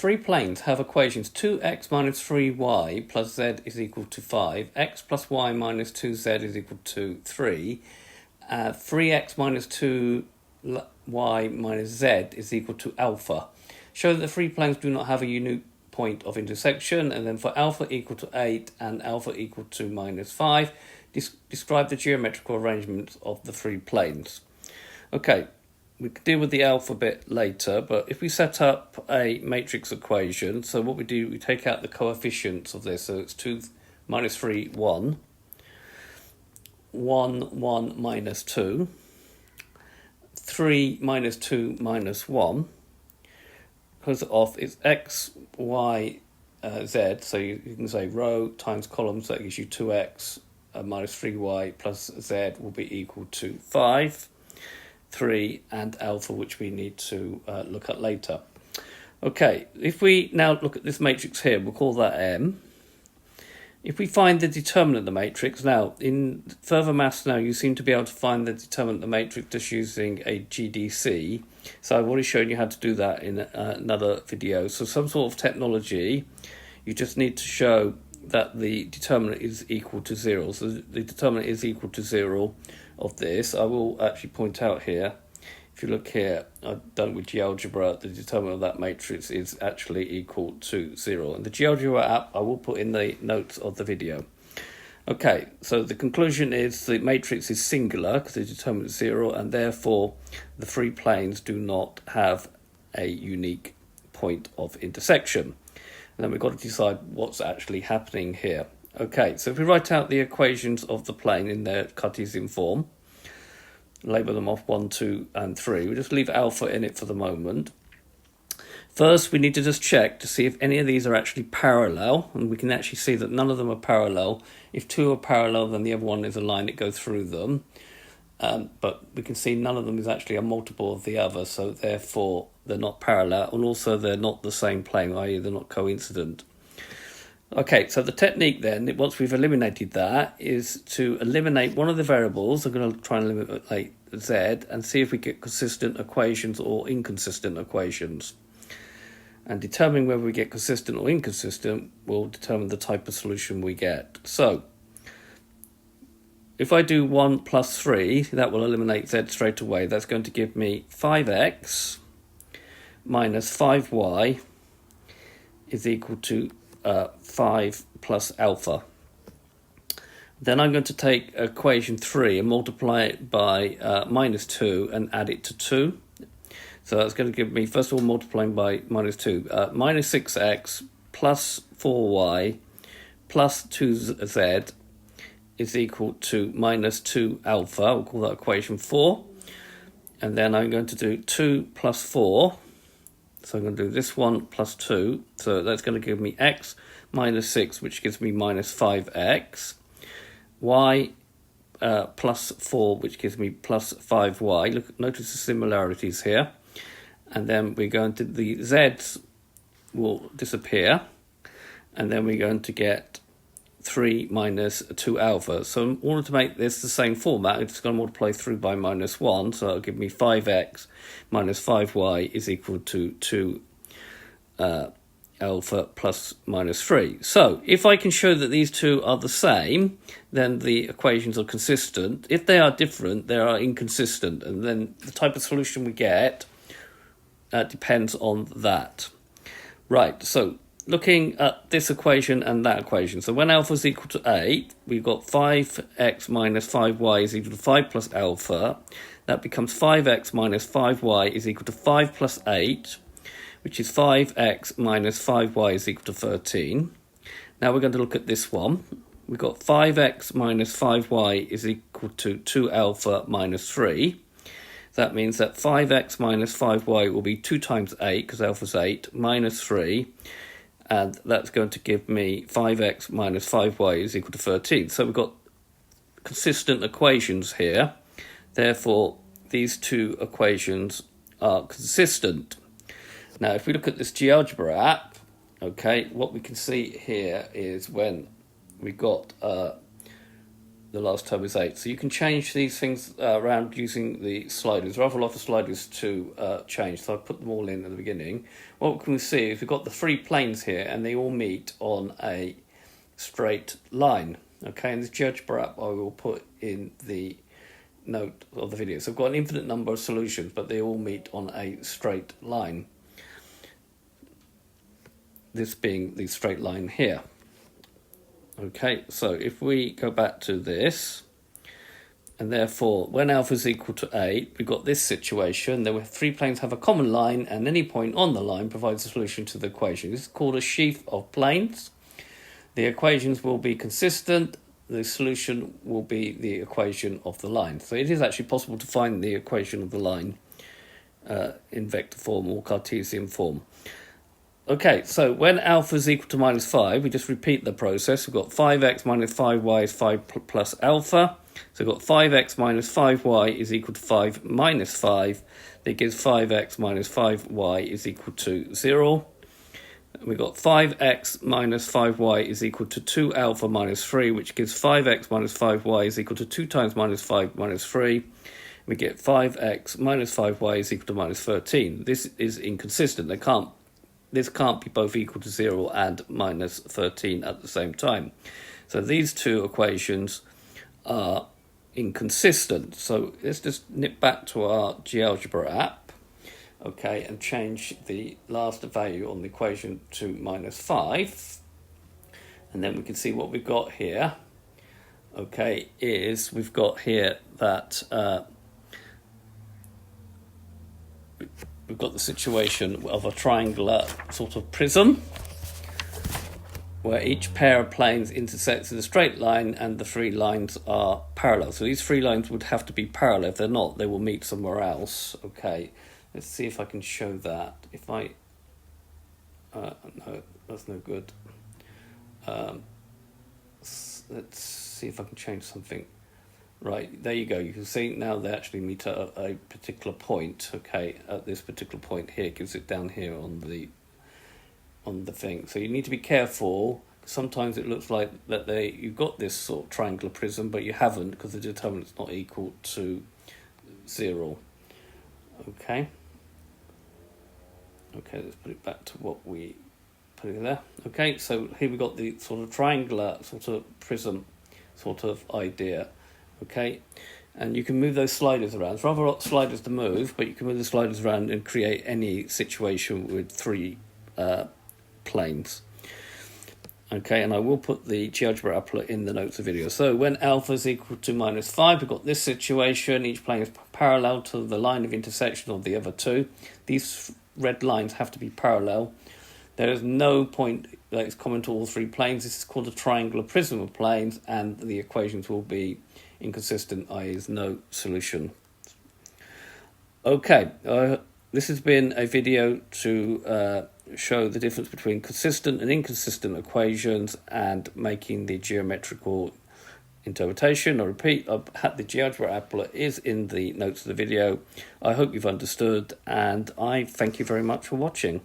three planes have equations 2x minus 3y plus z is equal to 5, x plus y minus 2z is equal to 3, 3x minus 2y minus z is equal to alpha. Show that the three planes do not have a unique point of intersection, and then for alpha equal to 8 and alpha equal to minus 5, describe the geometrical arrangement of the three planes. Okay, we can deal with the alpha bit later, but if we set up a matrix equation, so what we do, we take out the coefficients of this, so it's 2 minus 3, 1, 1, 1 minus 2, 3 minus 2 minus 1, because of its x, y, z, so you can say row times column, so that gives you 2x minus 3y plus z will be equal to 5, 3 and alpha, which we need to look at later. Okay, if we now look at this matrix here, we'll call that M. If we find the determinant of the matrix, now in further maths now you seem to be able to find the determinant of the matrix just using a GDC. So I've already shown you how to do that in another video. So some sort of technology, you just need to show that the determinant is equal to 0. So the determinant is equal to 0 of this. I will actually point out here, if you look here, I've done with GeoGebra, the determinant of that matrix is actually equal to 0. And the GeoGebra app I will put in the notes of the video. Okay, so the conclusion is the matrix is singular because the determinant is 0, and therefore the three planes do not have a unique point of intersection. And then we've got to decide what's actually happening here. Okay, so if we write out the equations of the plane in their Cartesian form, label them off 1, 2 and 3. We'll just leave alpha in it for the moment. First, we need to just check to see if any of these are actually parallel, and we can actually see that none of them are parallel. If two are parallel, then the other one is a line that goes through them. But we can see none of them is actually a multiple of the other, so therefore they're not parallel, and also they're not the same plane, i.e. they're not coincident. Okay, so the technique then, once we've eliminated that, is to eliminate one of the variables. I'm going to try and eliminate z and see if we get consistent equations or inconsistent equations. And determining whether we get consistent or inconsistent will determine the type of solution we get. So, if I do 1 plus 3, that will eliminate z straight away. That's going to give me 5x minus 5y is equal to 5 plus alpha. Then I'm going to take equation 3 and multiply it by minus 2 and add it to 2. So that's going to give me, first of all, multiplying by minus 2, minus 6x plus 4y plus 2z is equal to minus 2 alpha. We'll call that equation 4. And then I'm going to do 2 plus 4. So I'm going to do this one plus 2. So that's going to give me x minus 6, which gives me minus 5x. Y plus 4, which gives me plus 5y. Look, notice the similarities here. And then we're going to, the z's will disappear. And then we're going to get 3 minus 2 alpha. So in order to make this the same format, I'm just going to multiply through by minus 1. So it'll give me 5x minus 5y is equal to 2 alpha plus minus 3. So if I can show that these two are the same, then the equations are consistent. If they are different, they are inconsistent. And then the type of solution we get depends on that. Right, so looking at this equation and that equation. So when alpha is equal to 8, we've got 5x minus 5y is equal to 5 plus alpha. That becomes 5x minus 5y is equal to 5 plus 8, which is 5x minus 5y is equal to 13. Now we're going to look at this one. We've got 5x minus 5y is equal to 2 alpha minus 3. That means that 5x minus 5y will be 2 times 8, because alpha's 8, minus 3. And that's going to give me 5x minus 5y is equal to 13. So we've got consistent equations here. Therefore, these two equations are consistent. Now, if we look at this GeoGebra app, okay, what we can see here is when we got the last term is 8. So you can change these things around using the sliders. There are a lot of sliders to change, so I put them all in at the beginning. What can we see is we've got the 3 planes here, and they all meet on a straight line. Okay, and this GeoGebra app I will put in the note of the video. So I've got an infinite number of solutions, but they all meet on a straight line. This being the straight line here. Okay, so if we go back to this, and therefore when alpha is equal to 8, we've got this situation. There were 3 planes have a common line, and any point on the line provides a solution to the equation. This is called a sheaf of planes. The equations will be consistent. The solution will be the equation of the line. So it is actually possible to find the equation of the line in vector form or Cartesian form. Okay, so when alpha is equal to -5, we just repeat the process. We've got 5x minus 5y is 5 plus alpha. So we've got 5x minus 5y is equal to 5 minus 5. That gives 5x minus 5y is equal to 0. We've got 5x minus 5y is equal to 2 alpha minus 3, which gives 5x minus 5y is equal to 2 times minus 5 minus 3. We get 5x minus 5y is equal to minus 13. This is inconsistent. This can't be both equal to 0 and minus 13 at the same time. So these two equations are inconsistent. So let's just nip back to our GeoGebra app, okay, and change the last value on the equation to -5. And then we can see what we've got here, okay, is we've got here that we've got the situation of a triangular sort of prism where each pair of planes intersects in a straight line and the 3 lines are parallel. So these 3 lines would have to be parallel. If they're not, they will meet somewhere else. Okay, let's see if I can show that. If I... no, that's no good. Let's see if I can change something. Right, there you go. You can see now they actually meet at a particular point. Okay, at this particular point here, it gives it down here on the thing. So you need to be careful. Sometimes it looks like that you've got this sort of triangular prism, but you haven't because the determinant's not equal to 0. Okay. Okay, let's put it back to what we put in there. Okay, so here we've got the sort of triangular sort of prism sort of idea. Okay, and you can move those sliders around. It's rather a lot of sliders to move, but you can move the sliders around and create any situation with 3 planes. Okay, and I will put the GeoGebra applet in the notes of the video. So when alpha is equal to -5, we've got this situation. Each plane is parallel to the line of intersection of the other 2. These red lines have to be parallel. There is no point that is common to all 3 planes. This is called a triangular prism of planes, and the equations will be inconsistent, i.e. is no solution. Okay, this has been a video to show the difference between consistent and inconsistent equations and making the geometrical interpretation. I repeat, the GeoGebra applet is in the notes of the video. I hope you've understood, and I thank you very much for watching.